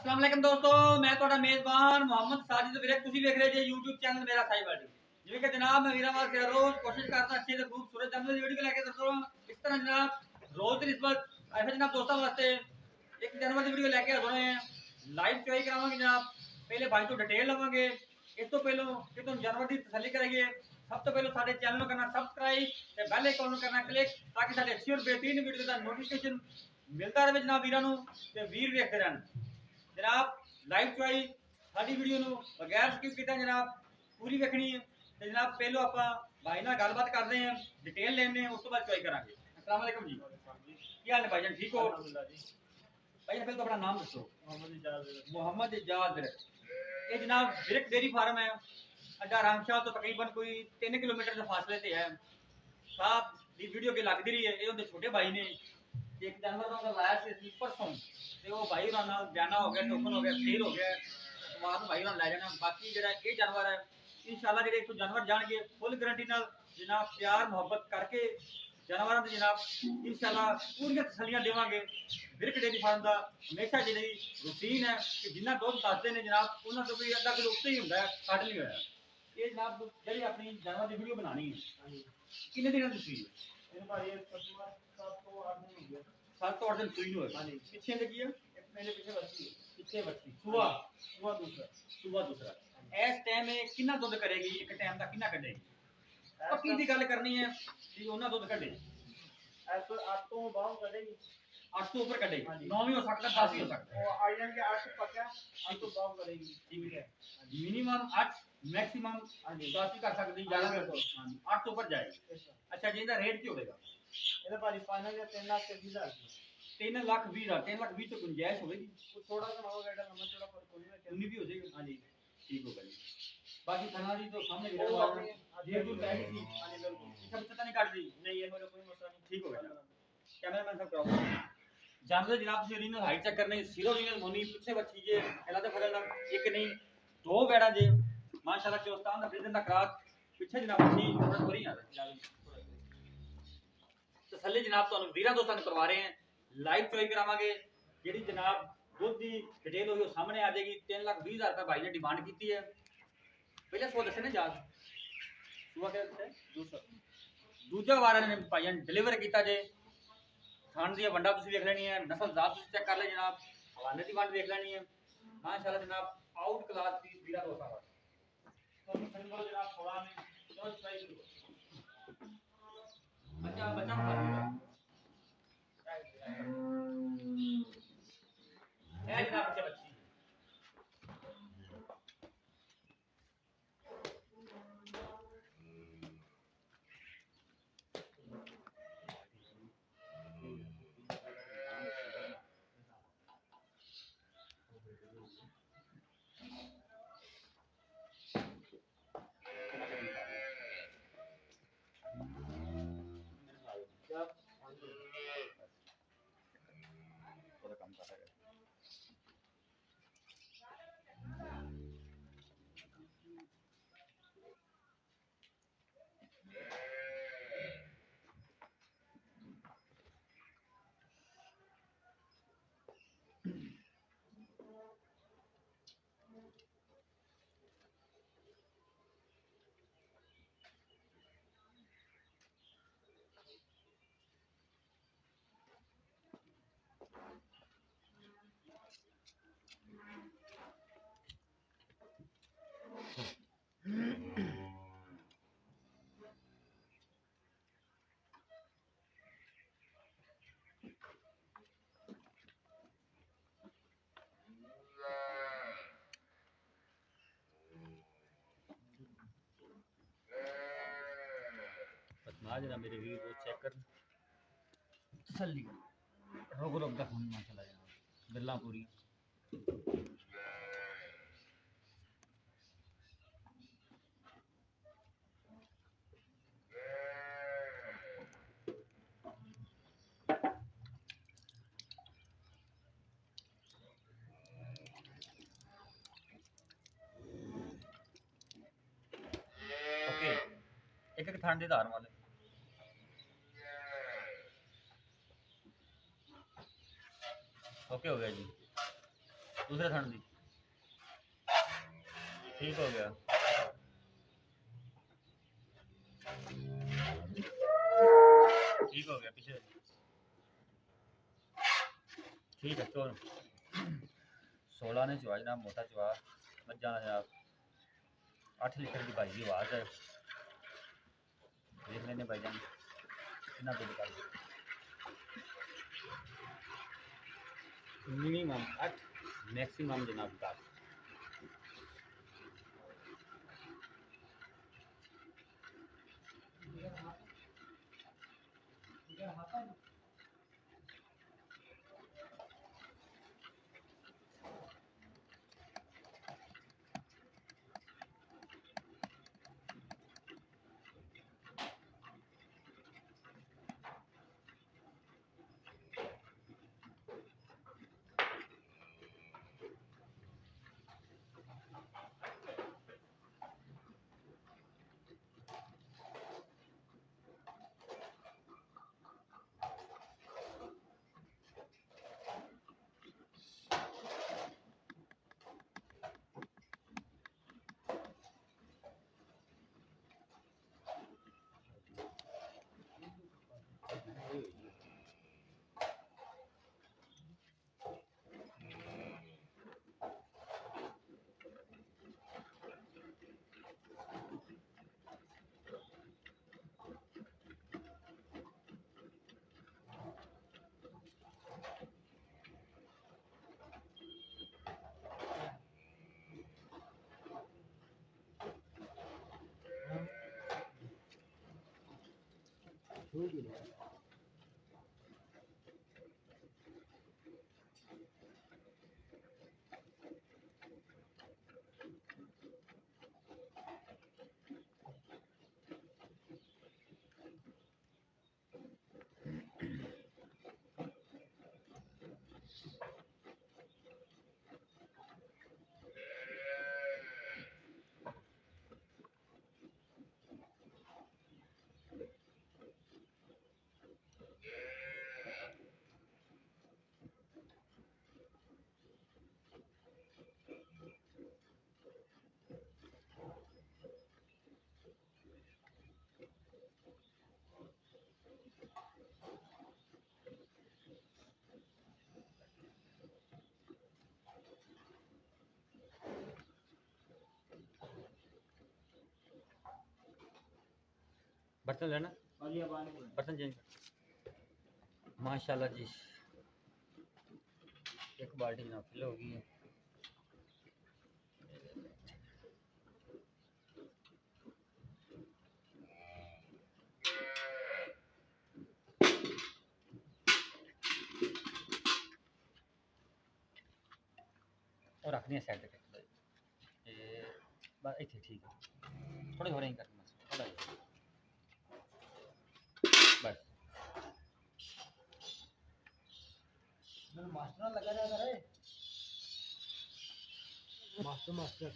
अस्सलाम वालेकुम दोस्तों, मैं ਤੁਹਾਡਾ ਮੇਜ਼ਬਾਨ ਮੁਹੰਮਦ ਸਾजिद ਵੀਰੇ ਤੁਸੀਂ ਵੇਖ ਰਹੇ ਜੇ YouTube ਚੈਨਲ ਮੇਰਾ ਸਾਈ ਵਰਲਡ। ਜਿਵੇਂ ਕਿ ਜਨਾਬ ਮੈਂ ਵੀਰਾਂ ਵਾਸਤੇ ਰੋਜ਼ ਕੋਸ਼ਿਸ਼ करता अच्छे से खूबसूरत जानवर की वीडियो लेके दसो। इस तरह जनाब रोज की निस्बत ऐसे जनाब दोस्तों वास्ते एक जानवर की वीडियो लेके आ रहे हैं। लाइव चॉइस करावांगे जनाब। पहले भाई तो डिटेल लवांगे। इस तो पहले कि तुम जानवर की तसल्ली कराइए। सब तो पहले साडे चैनल को करना सब्सक्राइब ते बेल आइकन करना क्लिक ताकि साडे अच्छी और बेहतरीन वीडियो का नोटिफिकेशन मिलता रहे जनाब वीरां नूं ते वीर देखते रहन। जनाब लाइव चॉइस साडी वीडियो नु बगैर स्किप किया जनाब पूरी देखनी है। तो जनाब पहलो आप भाई नाल गलबात करते हैं, डिटेल लेने उस तो बाद चॉइस करांगे। अस्सलाम वालेकुम जी, क्या हाल है भाईजान, ठीक हो? भाईजान पहले तो अपना नाम दसो। मोहम्मद इजाज विरक। ये जनाब विरक डेयरी फार्म है, अड्डा रामशाह तो तकरीबन कोई 3 किलोमीटर के फासले से है। साहब दी वीडियो के लगती रही है, ये उनके छोटे भाई ने एक जानवर का लाया से स्लीपर सॉन्ग ਤੇ ਉਹ ਭਾਈ ਉਹਨਾਂ ਨਾਲ ਬਿਆਨਾ ਹੋ ਗਿਆ, ਟੋਕਨ ਹੋ ਗਿਆ, ਸੇਲ ਹੋ ਗਿਆ। ਸਵਾਦ ਭਾਈ ਉਹਨਾਂ ਲੈ ਜਾਣਾ। ਬਾਕੀ ਜਿਹੜਾ ਇਹ ਜਾਨਵਰ ਹੈ इंशाल्लाह ਜਿਹੜੇ ਇੱਕ ਜਾਨਵਰ ਜਾਣਗੇ ਫੁੱਲ ਗਾਰੰਟੀ ਨਾਲ ਜਨਾਬ ਪਿਆਰ ਮੁਹੱਬਤ ਕਰਕੇ ਜਾਨਵਰਾਂ ਦੀ ਜਨਾਬ इंशाल्लाह ਪੂਰੀਆਂ ਤਸੱਲੀਆਂ ਦੇਵਾਂਗੇ। ਵਿਰਕ ਡੇਅਰੀ ਫਾਰਮ ਦਾ ਹਮੇਸ਼ਾ ਜਿਹੜੀ ਰੂਟੀਨ ਹੈ ਕਿ ਜਿੰਨਾ ਦੁੱਧ ਦੱਸਦੇ ਨੇ ਜਨਾਬ ਉਹਨਾਂ ਤੋਂ ਵੀ ਅੱਧਾ ਕਿਲੋ ਉੱਤੇ ਹੀ ਹੁੰਦਾ ਹੈ, ਘੱਟ ਨਹੀਂ ਹੋਇਆ। ਇਹ ਜਨਾਬ ਜਿਹੜੀ ਆਪਣੀ ਜਾਨਵਰ ਦੀ ਵੀਡੀਓ ਬਣਾਣੀ ਹੈ ਕਿੰਨੇ ਦਿਨਾਂ ਦੀ ਸੂਈ ਹੈ? ਇਹ ਭਾਈ ਕਸਟਮਰ 7 ਤੋਂ 8 ਦਿਨ ਹੋ ਗਿਆ। 7 ਤੋਂ 8 ਦਿਨ ਸੂਈ ਨੂੰ ਹੈ। ਪਿੱਛੇ ਲੱਗੀ ਹੈ मेरे पीछे बच्ची है, ਪਿੱਛੇ ਬੱਚੀ ਸੁਬਾ दूसरा ਸੁਬਾ ਦੂਸਰਾ। ਇਸ ਟਾਈਮ ਇਹ ਕਿੰਨਾ ਦੁੱਧ ਕਰੇਗੀ? ਇੱਕ ਟਾਈਮ ਦਾ ਕਿੰਨਾ ਕੱਢੇਗੀ? ਪੱਕੀ ਦੀ ਗੱਲ ਕਰਨੀ ਹੈ ਕਿ ਉਹਨਾਂ ਦੁੱਧ ਕੱਢੇ ऐसे 8 तो 12 करेगी। 8 ਤੋਂ ਉੱਪਰ ਕੱਢੇਗੀ। 9 ਵੀ ਹੋ ਸਕਦਾ, 10 ਵੀ ਹੋ ਸਕਦਾ। वो आयरन के 8 पक्का 8 तो 12 करेगी। ਠੀਕ ਹੈ, ਮਿਨੀਮਮ 8 ਮੈਕਸਿਮਮ 10 ਵੀ ਕਰ ਸਕਦੀ, ਜ਼ਿਆਦਾ ਕਰ ਸਕਦੀ। ਹਾਂਜੀ 8 ਤੋਂ ਉੱਪਰ ਜਾਏਗੀ। ਅੱਛਾ ਜੀ, ਇਹਦਾ ਰੇਟ ਕੀ ਹੋਵੇਗਾ? ਇਹਦਾ ਭਾਜੀ ਫਾਈਨਲ 3 ਲੱਖ ਤੇ 20 ਹਜ਼ਾਰ 3 ਲੱਖ 20 ਹਜ਼ਾਰ। 3 ਲੱਖ 20 ਤੋਂ ਗੁੰਜਾਇਸ਼ ਹੋਵੇਗੀ? ਉਹ ਥੋੜਾ ਜਿਹਾ ਹੋਗਾ, ਇਹਦਾ ਨੰਬਰ ਥੋੜਾ ਫਰਕ ਹੋਣੀ ਹੈ। 19 ਵੀ ਹੋ ਜਾਏਗਾ। ਹਾਂਜੀ ਠੀਕ ਹੋਗਾ ਜੀ। ਬਾਕੀ ਥਣਾ ਦੀ ਤੋਂ ਸਾਹਮਣੇ ਉਹ ਜਿਹੜਾ ਆਪਣੀ ਜੇ ਤੂੰ ਪੈ ਗਈ ਹਾਂਜੀ ਬਿਲਕੁਲ ਸਭ ਪਤਾ ਨਹੀਂ ਕੱਢ ਦੀ। ਨਹੀਂ, ਇਹ ਵਾਲਾ ਕੋਈ ਮਸਲਾ ਨਹੀਂ। ठीक हो गया। कैमरामैन साहब कराओ। जानवर जनाब से ओरिजिनल हाइट चेक करने सिरो ओरिजिनल मोनी पीछे बच्ची जे फैलाते फैला एक नहीं दो बेड़ा जे माशाल्लाह चौस्तान दा ब्रिजन दा क्रास पीछे जनाब बच्ची थोड़ा थोड़ी आ तसल्ली जनाब ਤੁਹਾਨੂੰ ਵੀਰਾਂ ਦੋਸਤਾਂ ਨੂੰ ਕਰਵਾ ਰਹੇ हैं। लाइव चॉइस करावांगे ਜਿਹੜੀ जनाब ਦੁੱਧ ਦੀ ਡਿਟੇਲ ਹੋਈ ਉਹ ਸਾਹਮਣੇ ਆ ਜਾਏਗੀ। 3 ਲੱਖ 20 ਹਜ਼ਾਰ ਰੁਪਏ ਭਾਈ ਨੇ ਡਿਮਾਂਡ ਕੀਤੀ ਹੈ। ਪਹਿਲੇ ਸੋ ਦੱਸੇ ਨੇ ਜਾਜ ਸੁਆ ਕੇ ਦੱਸੇ ਦੂਜਾ ਵਾਰ ਨੇ ਭਾਈਆਂ ਡਿਲੀਵਰ ਕੀਤਾ ਜੇ। ਖਾਣ ਦੀ ਵੰਡਾ ਤੁਸੀਂ ਦੇਖ ਲੈਣੀ ਹੈ, ਨਸਲ ਜ਼ਾਤ ਤੁਸੀਂ ਚੈੱਕ ਕਰ ਲੈ ਜਨਾਬ, ਹਵਾਲੇ ਦੀ ਵੰਡ ਦੇਖ ਲੈਣੀ ਹੈ। ਮਾਸ਼ਾਅੱਲਾ ਜਨਾਬ ਆਊਟ ਕਲਾਸ ਦੀ ਵੀਰਾ ਦੋਸਤਾਂ ਵਾ ਤੁਹਾਨੂੰ ਸੰਗੋ ਜਨਾਬ ਥੋੜਾ में चलो ट्राई करो। अच्छा बच्चा है जनाब बच्चे बच्ची जरा मेरे वीर को चेक कर तसल्ली रोक रोक दा खून माशाल्लाह जनाब बिल्ला पूरी ओके। एक एक थान दे धार वाले ओके हो गया जी। दूसरे थन दी ठीक हो गया ठीक हो गया पीछे ठीक है चोर 16 ने चुआ जनाब मोटा चुआ मज्जा जनाब 8 लीटर की भाई की आवाज़ है देख लेने भाईजान कितना दूध कर मिनिमम 8 मैक्सिमम जनाब 10 बर्तन लेना बर्तन चेंज माशाल्लाह जी एक बाल्टी ना फिल होगी और रखनी है साइड पे बस इतने ठीक है थोड़े हो रहे हैं करना थोड़ा बस मास्टर लगा जा रहा है मास्टर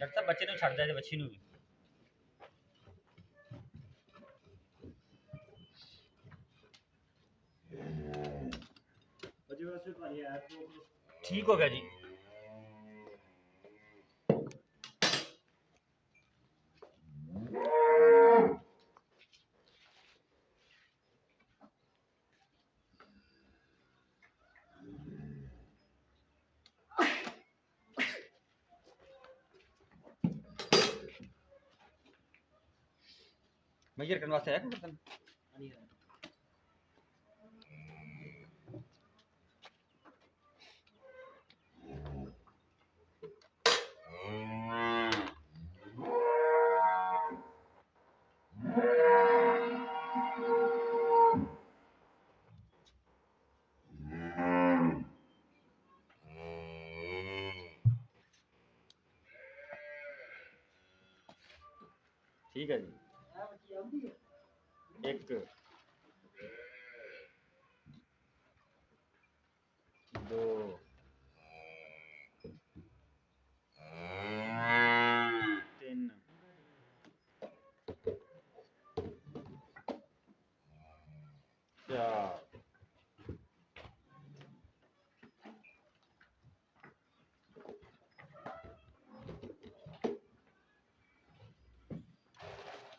ਡਾਕਟਰ ਸਾਹਿਬ ਬੱਚੇ ਨੂੰ ਛੱਡ ਦਿਆ ਜੇ ਬੱਚੀ ਨੂੰ ਵੀ ਅਜੇ ਵੈਸੇ ਭਾਈ ਐਪ ਤੋਂ ਠੀਕ ਹੋ ਗਿਆ ਜੀ मेजर करने वास्ते है कोई बर्तन ठीक है जी एक दो तीन चार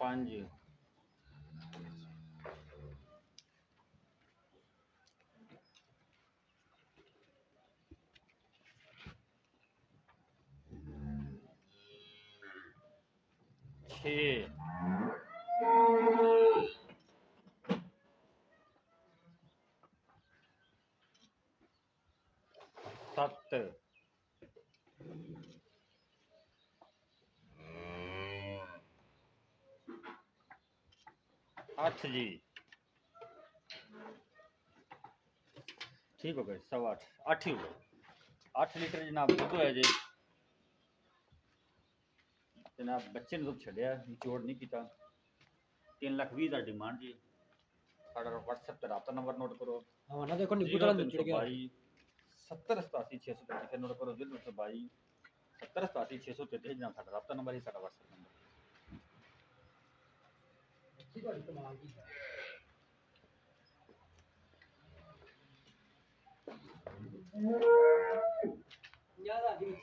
पांच छः सत्त अठ जी ठीक हो गए 8.5 8 ही हो गए 8 लीटर जनाब दुध होया जी जनाब बच्चे ने दुध छड़िया निचोड़ नहीं किया 3,20,000 डिमांड जी साढ़ा व्हाट्सएप पर रबता नंबर नोट करो ਹਾਂ ਨਾ ਦੇਖੋ ਨਿੱਕੂ ਤਲਾ ਨਿਕਲ ਗਿਆ 70 87 633 फिर नोट करो 0222 70 87 633 जनाब साढ़ा रबता नंबर ही साढ़ा व्हाट्सएप नंबर ਠੀਕ ਹੈ ਕਮਾਲ ਦੀ ਯਾਦ ਆ ਗਈ